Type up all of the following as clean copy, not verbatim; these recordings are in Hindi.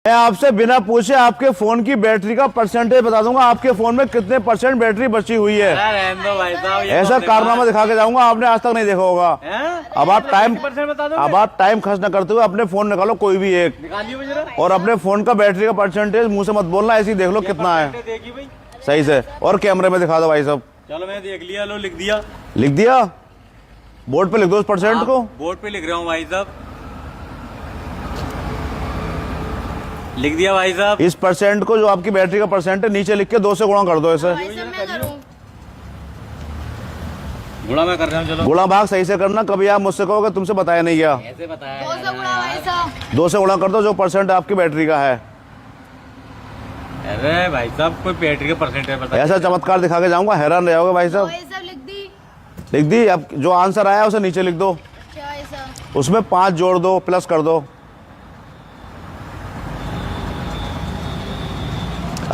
मैं आपसे बिना पूछे आपके फोन की बैटरी का परसेंटेज बता दूंगा, आपके फोन में कितने % बैटरी बची हुई है। भाई साहब ऐसा कारनामा दिखा के जाऊंगा, आपने आज तक नहीं देखा होगा। अब आप टाइम खर्च न करते हुए अपने फोन निकालो कोई भी एक, और अपने फोन का बैटरी का परसेंटेज मुंह से मत बोलना, ऐसे ही देख लो कितना है सही से, और कैमरे में दिखा दो भाई साहब। चलो मैं देख लिया, लो लिख दिया। लिख दिया? बोर्ड पे लिख दो उस % को। बोर्ड पे लिख रहा हूँ भाई साहब, लिख दिया भाई साहब। इस % को जो आपकी बैटरी का % है नीचे लिख के 2 से गुणा कर दो ऐसे। गुणा मैं कर रहा हूँ। चलो गुणा भाग सही से करना, कभी आप मुझसे कहोगे तुमसे बताया नहीं गया। ऐसे बताया 2 से गुणा कर दो जो % आपकी बैटरी का है। अरे भाई साहब कोई बैटरी का परसेंटेज बता। ऐसा चमत्कार दिखा के जाऊंगा, हैरान रह जाओगे भाई साहब। लिख दी? अब जो आंसर आया उसे नीचे लिख दो, उसमें 5 जोड़ दो, प्लस कर दो।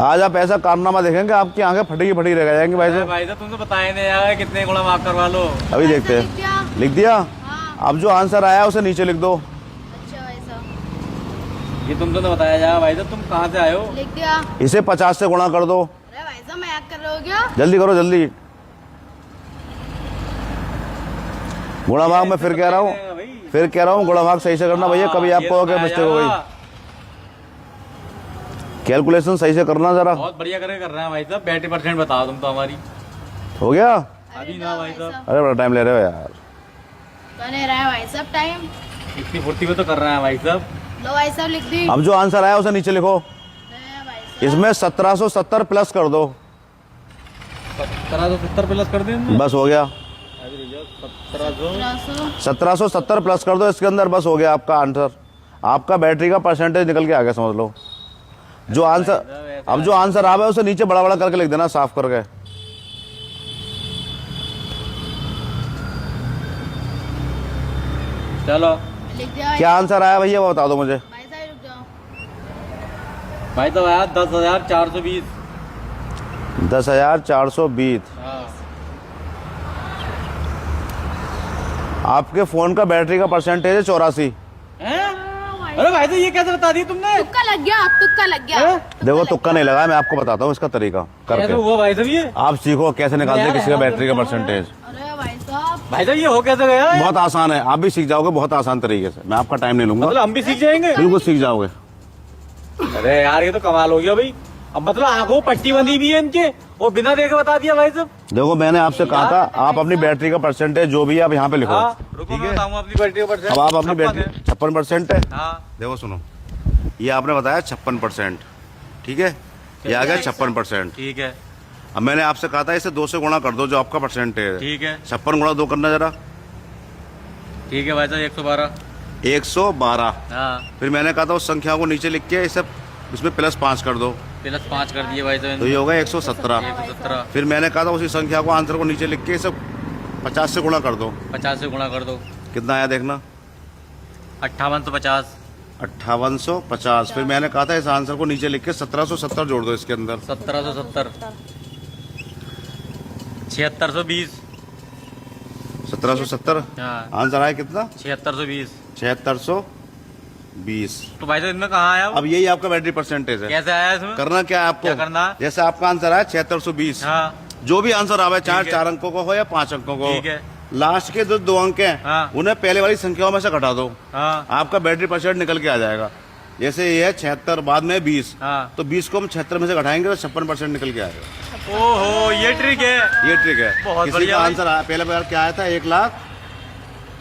आज आप ऐसा कारनामा देखेंगे आपकी आंखें फटी फटी रह जाएंगी भाई साहब। भाई साहब तुमसे बताया नहीं यार, कितने गुणा माफ करवा लो। अभी देखते हैं। लिख दिया? अब जो आंसर आया उसे नीचे लिख दो। ये तुमसे तो बताया जा भाई साहब, तुम कहाँ से आए हो? लिख दिया। इसे 50 से गुणा कर दो। अरे भाई साहब मजाक कर रहे हो क्या? जल्दी करो जल्दी। गुणा भाग में फिर कह रहा हूँ, गुणा भाग सही से करना भैया, कभी आप कहोगे मिस्टेक हो गई। कैलकुलेशन सही से करना जरा। बहुत बढ़िया कर रहे हैं भाई साहब, बैटरी % बताओ तुम तो हमारी। हो गया? अभी ना भाई साहब। अरे बड़ा टाइम ले रहे हो यार। नहीं रहा है भाई साहब टाइम, इतनी फुर्ती में तो कर रहे हैं भाई साहब। लो भाई साहब लिख दी। अब जो आंसर आया उसे नीचे लिखो, भाई साहब इसमें 1770 प्लस कर दो। 1770 प्लस कर दें बस हो गया। 1700 1770 प्लस कर दो इसके अंदर, बस हो गया आपका आंसर। आपका बैटरी का % निकल के आ गया, समझ लो। जो आंसर अब जो आंसर आ रहा है उसे नीचे बड़ा बड़ा करके लिख देना, साफ करके। चलो लिख दिया। क्या आंसर आया भैया वो बता दो मुझे। भाई साहब रुक जाओ। भाई तो आया 10,420। 10,420। आपके फोन का बैटरी का % है 84। अरे भाई तो ये कैसे बता दी तुमने? तुक्का लग गया, तुक्का लग गया। देखो तुक्का नहीं लगा, मैं आपको बताता हूँ इसका तरीका करके। हुआ भाई साहब ये? आप सीखो कैसे निकालते हैं किसी का बैटरी का %। अरे भाई साहब ये हो कैसे गया? बहुत आसान है, आप भी सीख जाओगे बहुत आसान तरीके से। मैं आपका टाइम नहीं लूंगा, मतलब हम भी सीख जाएंगे? बिल्कुल सीख जाओगे। अरे यार ये तो कमाल हो गया भाई। अब मतलब आंखों पट्टी बंधी भी है इनके, और बिना देखे बता दिया भाई साहब। देखो मैंने आपसे कहा था आप अपनी बैटरी का % जो भी है आप यहाँ पे लिखो। रुको मैं बताऊंगा अपनी बैटरी का %। अब आप अपनी बैटरी 56% है। हाँ देखो सुनो, ये आपने बताया 56%, ठीक है, ये आ गया 56%। ठीक है। अब मैंने आपसे कहा था इसे 2 से गुणा कर दो जो आपका % है। ठीक है। 56 गुणा 2 करना जरा। ठीक है भाई साहब 112। 112। हाँ फिर मैंने कहा था उस संख्या को नीचे लिख के इसे इसमें +5 कर दो, +5 कर दिए भाई साहब। तो ये होगा 117। 117। फिर मैंने कहा था उसी संख्या को आंसर को नीचे लिख के इसे 50 से गुणा कर दो। 50 से गुणा कर दो। कितना आया देखना। 5850। 5850। फिर मैंने कहा था इस आंसर को नीचे लिख के 1770 जोड़ दो इसके अंदर। 1770। 7620। 1770। हाँ आंसर आया कितना? 7620। 7620। तो भाई साहब इनमें कहाँ आया? अब यही आपका बैटरी % है। कैसे आया इसमें? करना क्या है आपको? क्या करना? जैसे आपका आंसर आया 7620, हाँ जो भी आंसर आवे, चाहे ठीक है। 4 अंकों को हो या 5 अंकों को, ठीक है। लास्ट के जो 2 अंक हैं हाँ। उन्हें पहले वाली संख्याओं में से घटा दो, हाँ आपका बैटरी % निकल के आ जाएगा। जैसे ये है 76, बाद में 20, हाँ। तो 20 को हम 76 में से घटाएंगे तो 56% निकल के आएगा। ओहो ये ट्रिक है। ये ट्रिक है। बहुत किसी बढ़िया का भाई। आंसर आया पहले बार क्या आया था? 1,00,000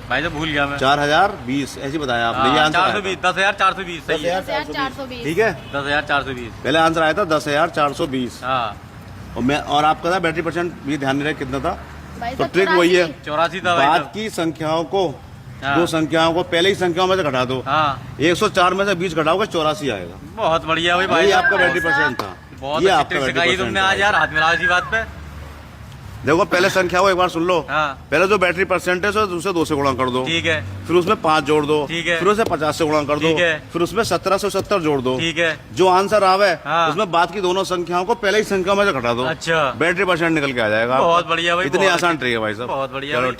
भाई साहब भूल गया मैं। 4,020 ऐसे बताया आपने। ये आंसर आया था। 10,420 सही है। 1420। ठीक है, 10,420। पहले आंसर आया था 10,420। हाँ और आपका था बैटरी % भी ध्यान नहीं रहे कितना था। भाई तो साहब ट्रिक वही है, 84 था भाई बाद साहब। की संख्याओं को, हाँ। 2 संख्याओं को पहले ही संख्याओं में से घटा दो। हाँ 104 में से 20 घटाओगे 84 आएगा। बहुत बढ़िया भाई। यही भाई आपका बैटरी % था। बहुत ये अच्छी आपका ट्रिक बैटरी सिखाई % तुमने था। आज यार, हाथ मिलाओ इसी बात पे। देखो पहले संख्या को एक बार सुन लो। हाँ पहले जो बैटरी % है उसे 2 से गुणा कर दो। ठीक है। फिर उसमें 5 जोड़ दो। ठीक है। फिर उसे 50 से गुणा कर दो। ठीक है। फिर उसमें 1770 जोड़ दो। ठीक है। जो आंसर आवे हाँ। उसमें बाद की दोनों संख्याओं को पहले ही संख्या में से घटा दो। अच्छा बैटरी % निकल के आ जाएगा। बहुत बढ़िया भाई। इतनी बहुत आसान अच्छी- ट्रिक है भाई साहब। बहुत बढ़िया चलो भाई। ठीक।